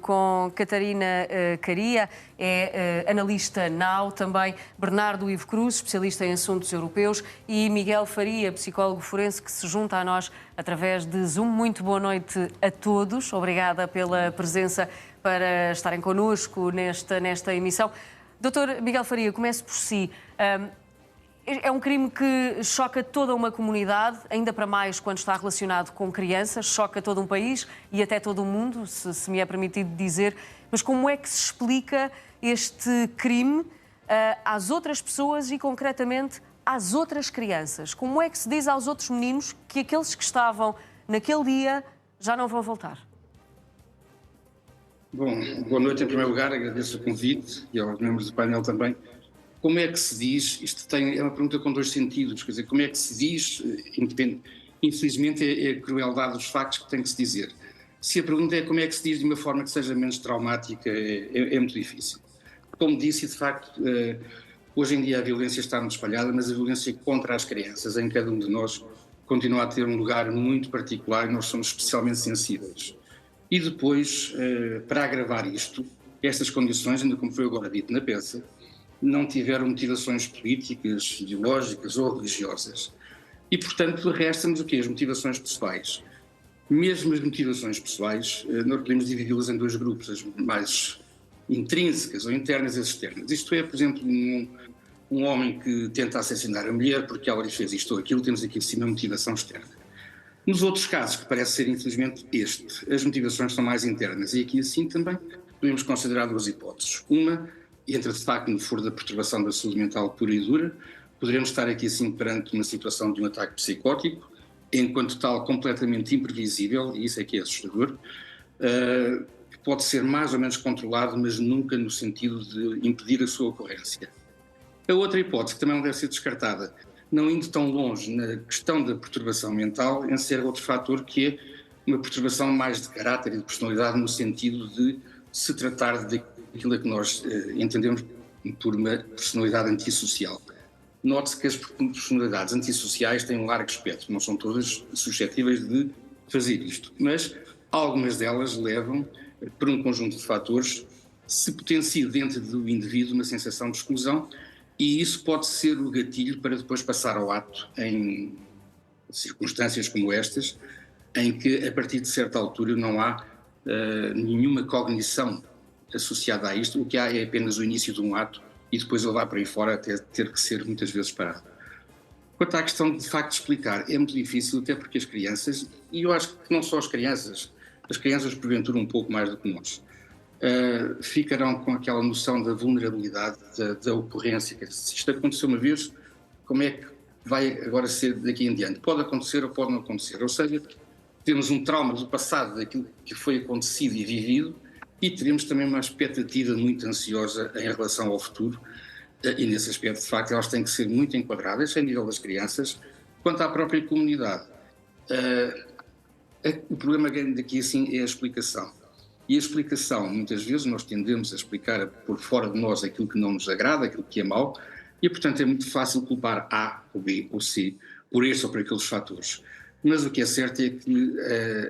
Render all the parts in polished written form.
Com Catarina Caria, é analista NAU, também Bernardo Ivo Cruz, especialista em assuntos europeus, e Miguel Faria, psicólogo forense, que se junta a nós através de Zoom. Muito boa noite a todos. Obrigada pela presença para estarem connosco nesta emissão. Doutor Miguel Faria, comece por si. É um crime que choca toda uma comunidade, ainda para mais quando está relacionado com crianças, choca todo um país e até todo o mundo, se me é permitido dizer. Mas como é que se explica este crime às outras pessoas e, concretamente, às outras crianças? Como é que se diz aos outros meninos que aqueles que estavam naquele dia já não vão voltar? Bom, boa noite em primeiro lugar, agradeço o convite e aos membros do painel também. Como é que se diz, é uma pergunta com dois sentidos, quer dizer, como é que se diz, infelizmente é a crueldade dos factos que tem que se dizer. Se a pergunta é como é que se diz de uma forma que seja menos traumática, é muito difícil. Como disse, de facto, hoje em dia a violência está muito espalhada, mas a violência contra as crianças, em cada um de nós, continua a ter um lugar muito particular e nós somos especialmente sensíveis. E depois, para agravar isto, estas condições, ainda como foi agora dito na peça, não tiveram motivações políticas, ideológicas ou religiosas. E, portanto, resta-nos o quê? As motivações pessoais. Mesmo as motivações pessoais, nós podemos dividi-las em dois grupos, as mais intrínsecas ou internas e as externas. Isto é, por exemplo, um homem que tenta assassinar a mulher porque ela lhe fez isto ou aquilo, temos aqui em cima a motivação externa. Nos outros casos, que parece ser infelizmente as motivações são mais internas. E aqui assim também podemos considerar duas hipóteses. Uma entra de facto no foro da perturbação da saúde mental pura e dura. Poderemos estar aqui assim perante uma situação de um ataque psicótico, enquanto tal completamente imprevisível, e isso é que é assustador, que pode ser mais ou menos controlado, mas nunca no sentido de impedir a sua ocorrência. A outra hipótese, que também não deve ser descartada, não indo tão longe na questão da perturbação mental, encerra outro fator que é uma perturbação mais de caráter e de personalidade, no sentido de se tratar de aquilo que nós entendemos por uma personalidade antissocial. Note-se que as personalidades antissociais têm um largo espectro, não são todas suscetíveis de fazer isto, mas algumas delas levam, por um conjunto de fatores, se potencia dentro do indivíduo uma sensação de exclusão, e isso pode ser o gatilho para depois passar ao ato em circunstâncias como estas, em que a partir de certa altura não há nenhuma cognição associada a isto, o que há é apenas o início de um ato e depois ele vai para aí fora até ter que ser muitas vezes parado. Quanto à questão de facto explicar, é muito difícil, até porque as crianças, e eu acho que não só as crianças porventura um pouco mais do que nós, ficarão com aquela noção da vulnerabilidade, da ocorrência, que se isto aconteceu uma vez, como é que vai agora ser daqui em diante? Pode acontecer ou pode não acontecer, ou seja, temos um trauma do passado, daquilo que foi acontecido e vivido, e teremos também uma expectativa muito ansiosa em relação ao futuro, e nesse aspecto, de facto, elas têm que ser muito enquadradas, a nível das crianças, quanto à própria comunidade. O problema grande aqui, assim, é a explicação. E a explicação, muitas vezes, nós tendemos a explicar por fora de nós aquilo que não nos agrada, aquilo que é mau, e, portanto, é muito fácil culpar A, ou B, ou C, por este ou por aqueles fatores. Mas o que é certo é que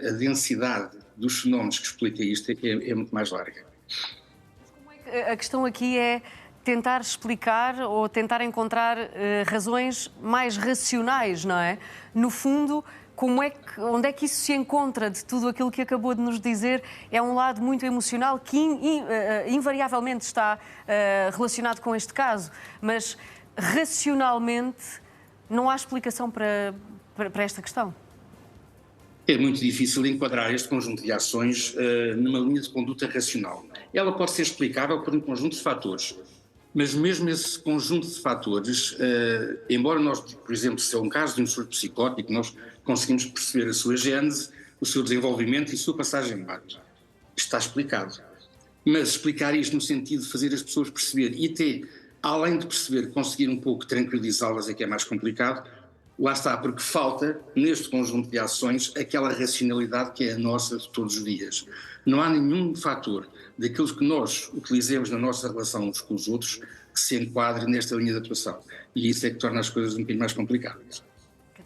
a densidade dos fenómenos que explica isto é muito mais larga. Como é que a questão aqui é tentar explicar ou tentar encontrar razões mais racionais, não é? No fundo, onde é que isso se encontra de tudo aquilo que acabou de nos dizer? É um lado muito emocional que invariavelmente está relacionado com este caso, mas racionalmente não há explicação para esta questão? É muito difícil enquadrar este conjunto de ações numa linha de conduta racional. Ela pode ser explicável por um conjunto de fatores, mas mesmo esse conjunto de fatores, embora nós, por exemplo, se é um caso de um surto psicótico, nós conseguimos perceber a sua gênese, o seu desenvolvimento e a sua passagem de ato. Está explicado. Mas explicar isto no sentido de fazer as pessoas perceber e até, além de perceber, conseguir um pouco tranquilizá-las é que é mais complicado. Lá está, porque falta, neste conjunto de ações, aquela racionalidade que é a nossa de todos os dias. Não há nenhum fator daqueles que nós utilizemos na nossa relação uns com os outros que se enquadre nesta linha de atuação. E isso é que torna as coisas um bocadinho mais complicadas.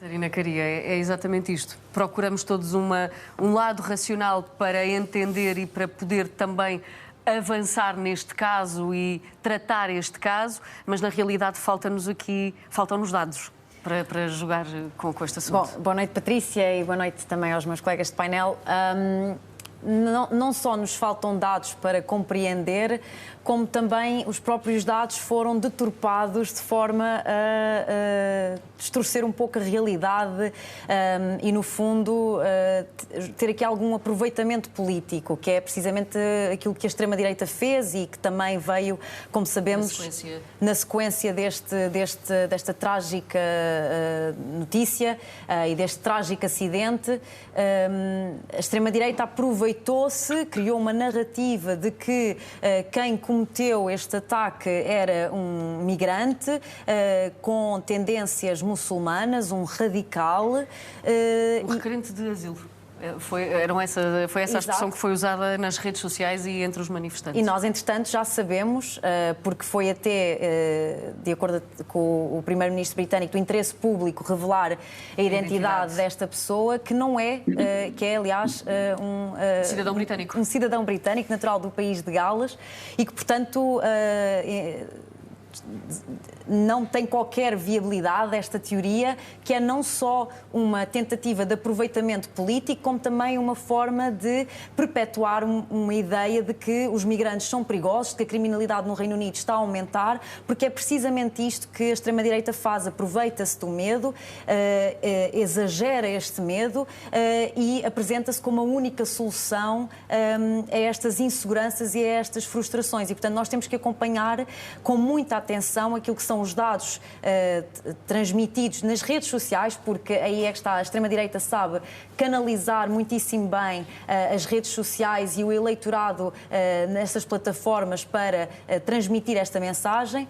Catarina Caria, é exatamente isto. Procuramos todos um lado racional para entender e para poder também avançar neste caso e tratar este caso, mas na realidade faltam-nos dados para jogar com este assunto. Bom, boa noite, Patrícia, e boa noite também aos meus colegas de painel. Não só nos faltam dados para compreender, como também os próprios dados foram deturpados de forma a distorcer um pouco a realidade e, no fundo, ter aqui algum aproveitamento político, que é precisamente aquilo que a extrema-direita fez e que também veio, como sabemos, na sequência desta trágica notícia e deste trágico acidente. A extrema-direita aproveitou-se, criou uma narrativa de que quem cometeu este ataque era um migrante com tendências muçulmanas, um radical. Um requerente de asilo. Foi essa a expressão que foi usada nas redes sociais e entre os manifestantes. E nós, entretanto, já sabemos, porque foi até, de acordo com o primeiro-ministro britânico, do interesse público revelar a identidade desta pessoa, que não é, que é, aliás, cidadão britânico. Um cidadão britânico, natural do país de Gales, e que, portanto, não tem qualquer viabilidade esta teoria, que é não só uma tentativa de aproveitamento político, como também uma forma de perpetuar uma ideia de que os migrantes são perigosos, que a criminalidade no Reino Unido está a aumentar, porque é precisamente isto que a extrema-direita faz, aproveita-se do medo, exagera este medo e apresenta-se como a única solução a estas inseguranças e a estas frustrações. E, portanto, nós temos que acompanhar com muita atenção aquilo que são os dados transmitidos nas redes sociais, porque aí é que está, a extrema-direita sabe canalizar muitíssimo bem as redes sociais e o eleitorado nestas plataformas para transmitir esta mensagem,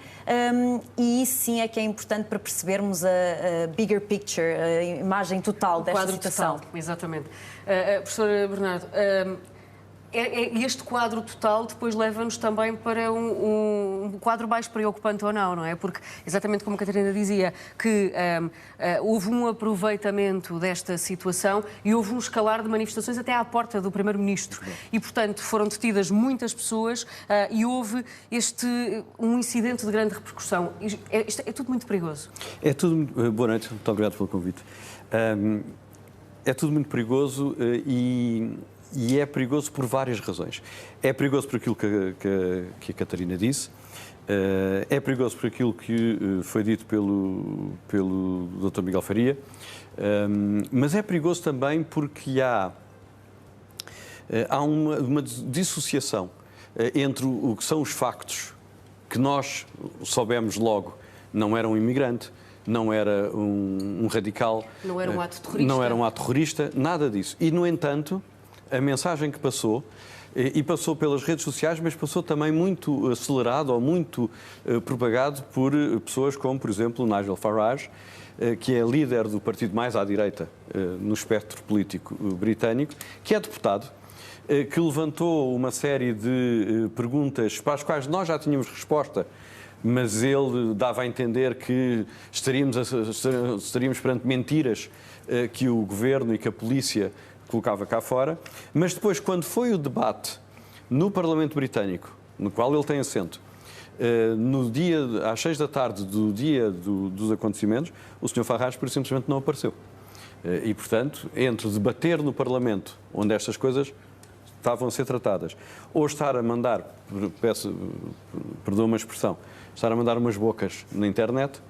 e isso sim é que é importante para percebermos a bigger picture, a imagem total desta situação. Total, exatamente. Professor Bernardo, este quadro total depois leva-nos também para um quadro mais preocupante ou não é? Porque, exatamente como a Catarina dizia, que houve um aproveitamento desta situação e houve um escalar de manifestações até à porta do Primeiro-Ministro. E, portanto, foram detidas muitas pessoas e houve um incidente de grande repercussão. Isto é tudo muito perigoso. É tudo... Boa noite, muito obrigado pelo convite. É tudo muito perigoso e é perigoso por várias razões. É perigoso por aquilo que a Catarina disse, é perigoso por aquilo que foi dito pelo Dr. Miguel Faria, mas é perigoso também porque há uma dissociação entre o que são os factos, que nós soubemos logo, não era um imigrante, não era um radical, não era um ato terrorista. Não era um ato terrorista, nada disso. E, no entanto, a mensagem que passou, e passou pelas redes sociais, mas passou também muito acelerado ou muito propagado por pessoas como, por exemplo, Nigel Farage, que é líder do partido mais à direita no espectro político britânico, que é deputado, que levantou uma série de perguntas para as quais nós já tínhamos resposta, mas ele dava a entender que estaríamos perante mentiras que o governo e que a polícia colocava cá fora, mas depois, quando foi o debate no Parlamento Britânico, no qual ele tem assento, no dia, às 6 da tarde do dia dos acontecimentos, o Sr. Farage, por simplesmente, não apareceu. E, portanto, entre debater no Parlamento, onde estas coisas estavam a ser tratadas, ou estar a mandar, perdoa uma expressão, estar a mandar umas bocas na internet,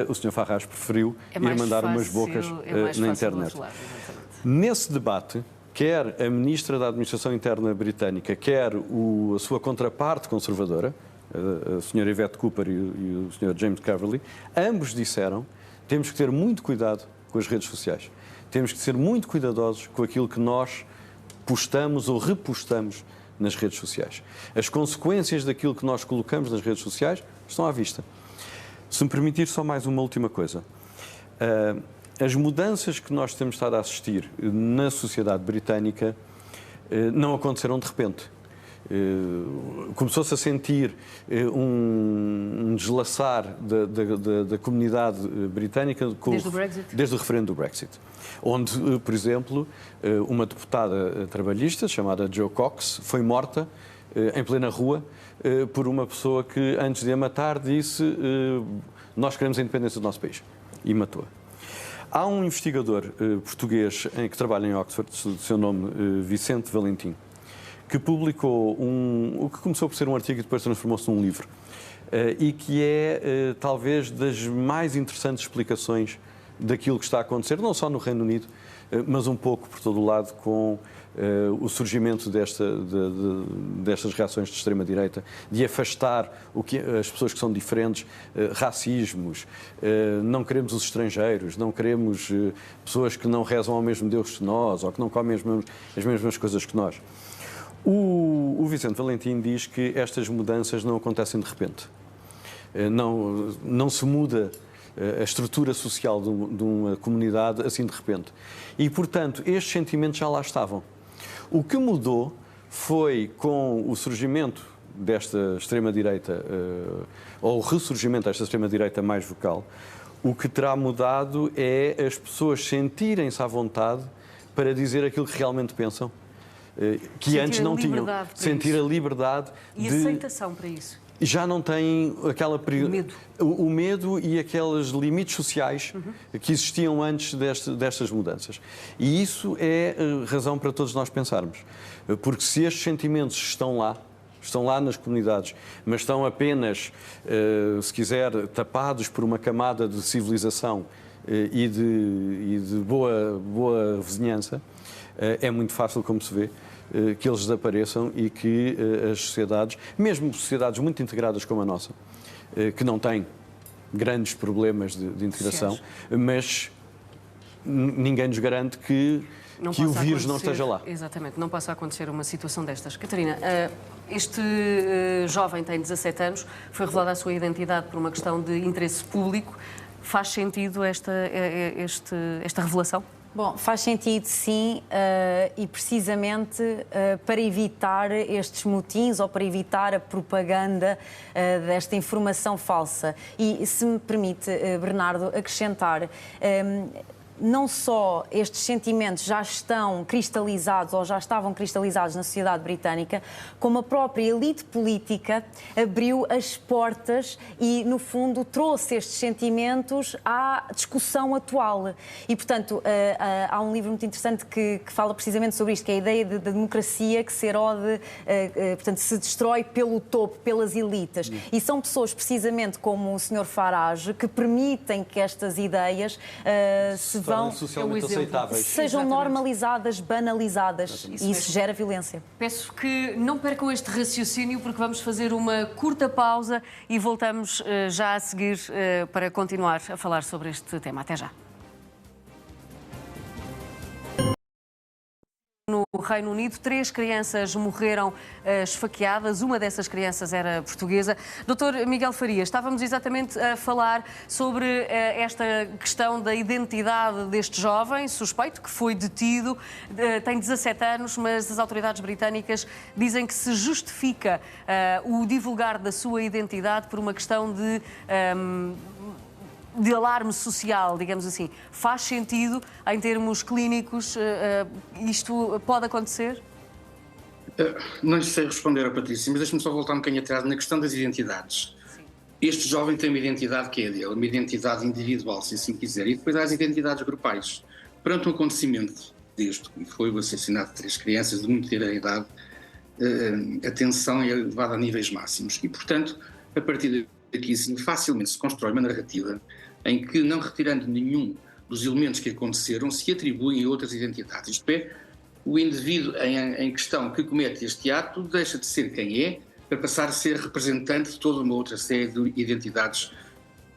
o Sr. Farage preferiu ir mandar umas bocas na internet. Nesse debate, quer a Ministra da Administração Interna britânica, quer a sua contraparte conservadora, a Sra. Yvette Cooper e o Sr. James Cleverly, ambos disseram que temos que ter muito cuidado com as redes sociais. Temos que ser muito cuidadosos com aquilo que nós postamos ou repostamos nas redes sociais. As consequências daquilo que nós colocamos nas redes sociais estão à vista. Se me permitir só mais uma última coisa. As mudanças que nós temos estado a assistir na sociedade britânica não aconteceram de repente. começou-se a sentir um deslaçar da comunidade britânica desde o referendo do Brexit. Onde, por exemplo, uma deputada trabalhista chamada Jo Cox foi morta em plena rua por uma pessoa que, antes de a matar, disse nós queremos a independência do nosso país. E matou-a. Há um investigador português que trabalha em Oxford, de seu nome Vicente Valentim, que publicou o que começou por ser um artigo e depois transformou-se num livro, e que é talvez das mais interessantes explicações daquilo que está a acontecer, não só no Reino Unido, mas um pouco por todo o lado, com o surgimento destas reações de extrema-direita, de afastar as pessoas que são diferentes, racismos, não queremos os estrangeiros, não queremos pessoas que não rezam ao mesmo Deus que nós ou que não comem as mesmas coisas que nós. O Vicente Valentim diz que estas mudanças não acontecem de repente. Não se muda a estrutura social de uma comunidade assim de repente. E, portanto, estes sentimentos já lá estavam. O que mudou foi com o surgimento desta extrema-direita, ou o ressurgimento desta extrema-direita mais vocal, o que terá mudado é as pessoas sentirem-se à vontade para dizer aquilo que realmente pensam, que sentir antes não tinham. Sentir a liberdade e aceitação para isso. Já não têm o medo e aqueles limites sociais que existiam antes destas mudanças. E isso é razão para todos nós pensarmos. Porque se estes sentimentos estão lá nas comunidades, mas estão apenas, se quiser, tapados por uma camada de civilização e de boa vizinhança, é muito fácil, como se vê, que eles desapareçam e que as sociedades, mesmo sociedades muito integradas como a nossa, que não têm grandes problemas de integração, mas ninguém nos garante que o vírus não esteja lá. Exatamente, não possa acontecer uma situação destas. Catarina, este jovem tem 17 anos, foi revelada a sua identidade por uma questão de interesse público. Faz sentido esta revelação? Bom, faz sentido sim, e precisamente para evitar estes motins ou para evitar a propaganda desta informação falsa. E se me permite, Bernardo, acrescentar, não só estes sentimentos já estão cristalizados ou já estavam cristalizados na sociedade britânica, como a própria elite política abriu as portas e, no fundo, trouxe estes sentimentos à discussão atual. E, portanto, há um livro muito interessante que fala precisamente sobre isto, que é a ideia da democracia que se erode, portanto, se destrói pelo topo, pelas elites. E são pessoas, precisamente como o Sr. Farage, que permitem que estas ideias socialmente aceitáveis. Sejam normalizadas, banalizadas. E isso gera violência. Peço que não percam este raciocínio, porque vamos fazer uma curta pausa e voltamos já a seguir para continuar a falar sobre este tema. Até já. No Reino Unido, 3 crianças morreram esfaqueadas. Uma dessas crianças era portuguesa. Dr. Miguel Faria, estávamos exatamente a falar sobre esta questão da identidade deste jovem suspeito que foi detido. Tem 17 anos, mas as autoridades britânicas dizem que se justifica o divulgar da sua identidade por uma questão de alarme social, digamos assim. Faz sentido, em termos clínicos, isto pode acontecer? Não sei responder a Patrícia, mas deixe-me só voltar um bocadinho atrás na questão das identidades. Sim. Este jovem tem uma identidade que é dele, uma identidade individual, se assim quiser, e depois há as identidades grupais. Perante um acontecimento deste, que foi o assassinato de 3 crianças de muito ter a idade, a tensão é elevada a níveis máximos. E, portanto, a partir daqui, sim, facilmente se constrói uma narrativa em que, não retirando nenhum dos elementos que aconteceram, se atribuem a outras identidades. Isto é, o indivíduo em questão que comete este ato deixa de ser quem é para passar a ser representante de toda uma outra série de identidades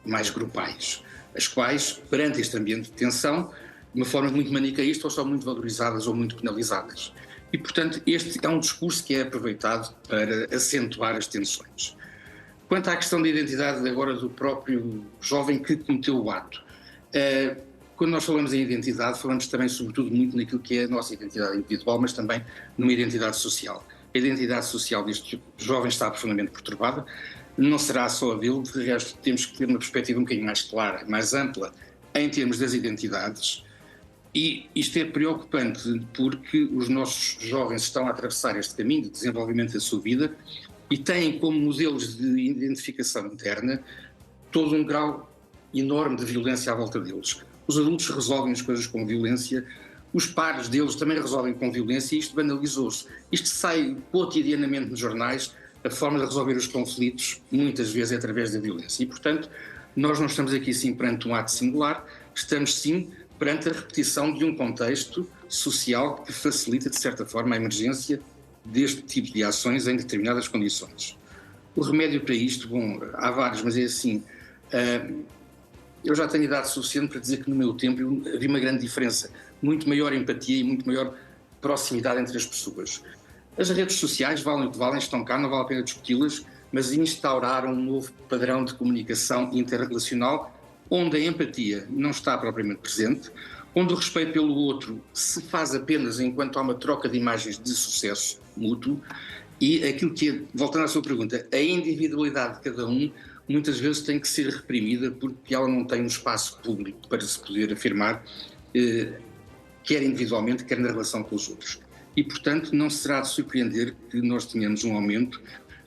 mais grupais, as quais, perante este ambiente de tensão, de uma forma muito manicaísta, ou são muito valorizadas ou muito penalizadas. E, portanto, este é um discurso que é aproveitado para acentuar as tensões. Quanto à questão da identidade agora do próprio jovem que cometeu o ato, quando nós falamos em identidade, falamos também sobretudo muito naquilo que é a nossa identidade individual, mas também numa identidade social. a identidade social destes jovens está profundamente perturbada. Não será só a dele, de resto temos que ter uma perspectiva um bocadinho mais clara, mais ampla, em termos das identidades. E isto é preocupante porque os nossos jovens estão a atravessar este caminho de desenvolvimento da sua vida e têm como modelos de identificação interna todo um grau enorme de violência à volta deles. Os adultos resolvem as coisas com violência, os pares deles também resolvem com violência e isto banalizou-se. Isto sai cotidianamente nos jornais, a forma de resolver os conflitos muitas vezes é através da violência. E, portanto, nós não estamos aqui sim perante um ato singular, estamos sim perante a repetição de um contexto social que facilita, de certa forma, a emergência deste tipo de ações em determinadas condições. O remédio para isto, bom, há vários, mas é assim, eu já tenho idade suficiente para dizer que no meu tempo havia uma grande diferença, muito maior empatia e muito maior proximidade entre as pessoas. As redes sociais valem o que valem, estão cá, não vale a pena discuti-las, mas instauraram um novo padrão de comunicação interrelacional onde a empatia não está propriamente presente, onde o respeito pelo outro se faz apenas enquanto há uma troca de imagens de sucesso mútuo e aquilo que é, voltando à sua pergunta, a individualidade de cada um muitas vezes tem que ser reprimida porque ela não tem um espaço público para se poder afirmar, quer individualmente, quer na relação com os outros. E, portanto, não será de surpreender que nós tenhamos um aumento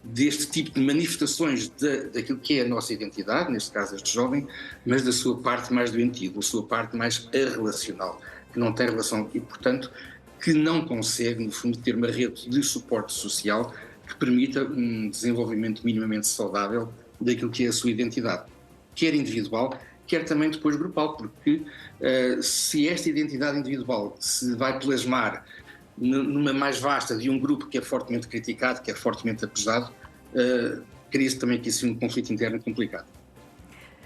deste tipo de manifestações daquilo que é a nossa identidade, neste caso este jovem, mas da sua parte mais doentia, da sua parte mais arrelacional, que não tem relação e, portanto, que não consegue, no fundo, ter uma rede de suporte social que permita um desenvolvimento minimamente saudável daquilo que é a sua identidade, quer individual, quer também depois grupal, porque se esta identidade individual se vai plasmar numa mais vasta de um grupo que é fortemente criticado, que é fortemente apesado, cria-se também aqui assim, um conflito interno complicado.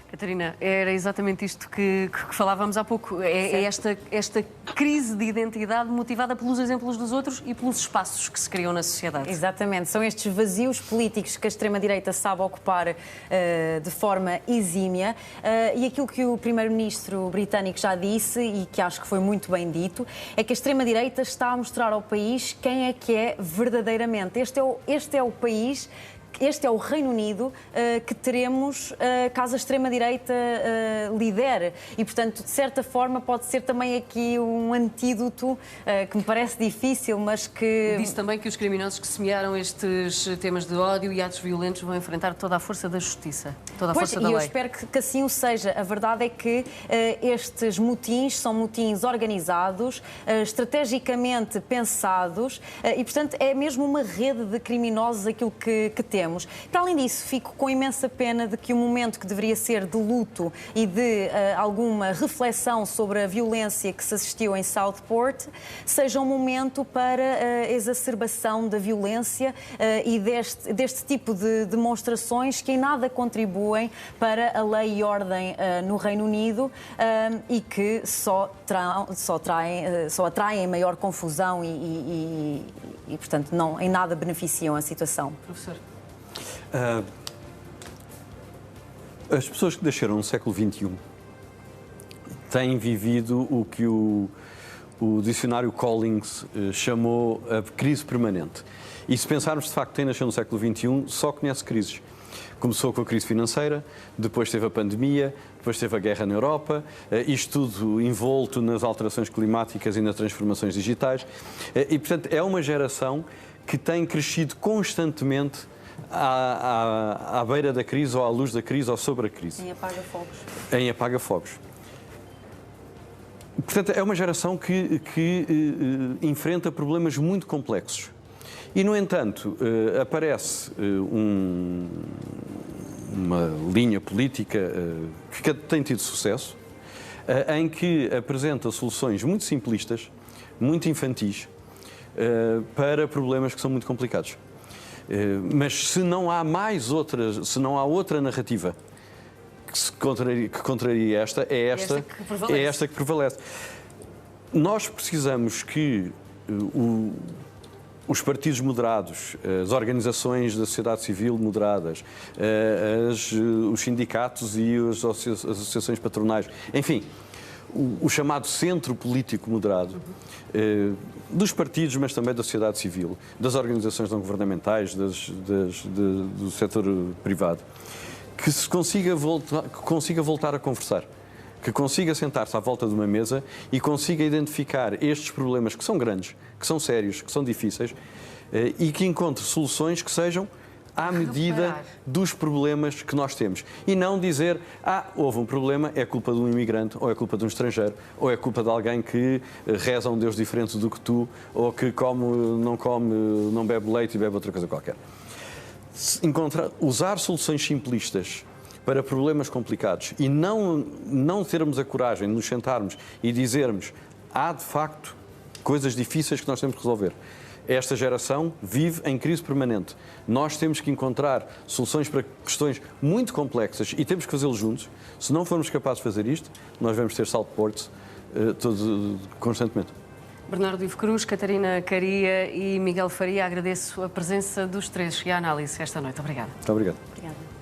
Catarina, era exatamente isto que falávamos há pouco. É esta crise de identidade motivada pelos exemplos dos outros e pelos espaços que se criam na sociedade. Exatamente. São estes vazios políticos que a extrema-direita sabe ocupar de forma exímia. E aquilo que o primeiro-ministro britânico já disse, e que acho que foi muito bem dito, é que a extrema-direita está a mostrar ao país quem é que é verdadeiramente. Este é o país... Este é o Reino Unido que teremos caso a extrema-direita lidere. E, portanto, de certa forma, pode ser também aqui um antídoto que me parece difícil, mas que... Disse também que os criminosos que semearam estes temas de ódio e atos violentos vão enfrentar toda a força da justiça, toda a força da lei. E eu espero que assim o seja. A verdade é que estes motins são motins organizados, estrategicamente pensados e, portanto, é mesmo uma rede de criminosos aquilo que temos. Para além disso, fico com imensa pena de que o momento que deveria ser de luto e de alguma reflexão sobre a violência que se assistiu em Southport seja um momento para a exacerbação da violência e deste tipo de demonstrações que em nada contribuem para a lei e ordem no Reino Unido e que só atraem maior confusão e portanto, não, em nada beneficiam a situação. Professor. As pessoas que nasceram no século XXI têm vivido o que o dicionário Collins chamou a crise permanente. E se pensarmos de facto que quem nasceu no século XXI só conhece crises. Começou com a crise financeira, depois teve a pandemia, depois teve a guerra na Europa, isto tudo envolto nas alterações climáticas e nas transformações digitais. E, portanto, é uma geração que tem crescido constantemente à beira da crise, ou à luz da crise, ou sobre a crise. Em apaga-fogos. Em apaga-fogos. Portanto, é uma geração que enfrenta problemas muito complexos. E, no entanto, aparece uma linha política que tem tido sucesso, em que apresenta soluções muito simplistas, muito infantis, para problemas que são muito complicados. Mas se não há outra narrativa que contraria esta, é esta que prevalece. Nós precisamos que os partidos moderados, as organizações da sociedade civil moderadas, os sindicatos e as associações patronais, enfim, o chamado centro político moderado, dos partidos, mas também da sociedade civil, das organizações não governamentais, do setor privado, que consiga voltar a conversar, que consiga sentar-se à volta de uma mesa e consiga identificar estes problemas que são grandes, que são sérios, que são difíceis, e que encontre soluções que sejam à medida dos problemas que nós temos. E não dizer, houve um problema, é culpa de um imigrante, ou é culpa de um estrangeiro, ou é culpa de alguém que reza a um Deus diferente do que tu, ou que não bebe leite e bebe outra coisa qualquer. Usar soluções simplistas para problemas complicados e não termos a coragem de nos sentarmos e dizermos, há de facto coisas difíceis que nós temos que resolver. Esta geração vive em crise permanente. Nós temos que encontrar soluções para questões muito complexas e temos que fazê-lo juntos. Se não formos capazes de fazer isto, nós vamos ter salto-portos constantemente. Bernardo Ivo Cruz, Catarina Caria e Miguel Faria, agradeço a presença dos três e a análise esta noite. Obrigada. Muito obrigado. Obrigada.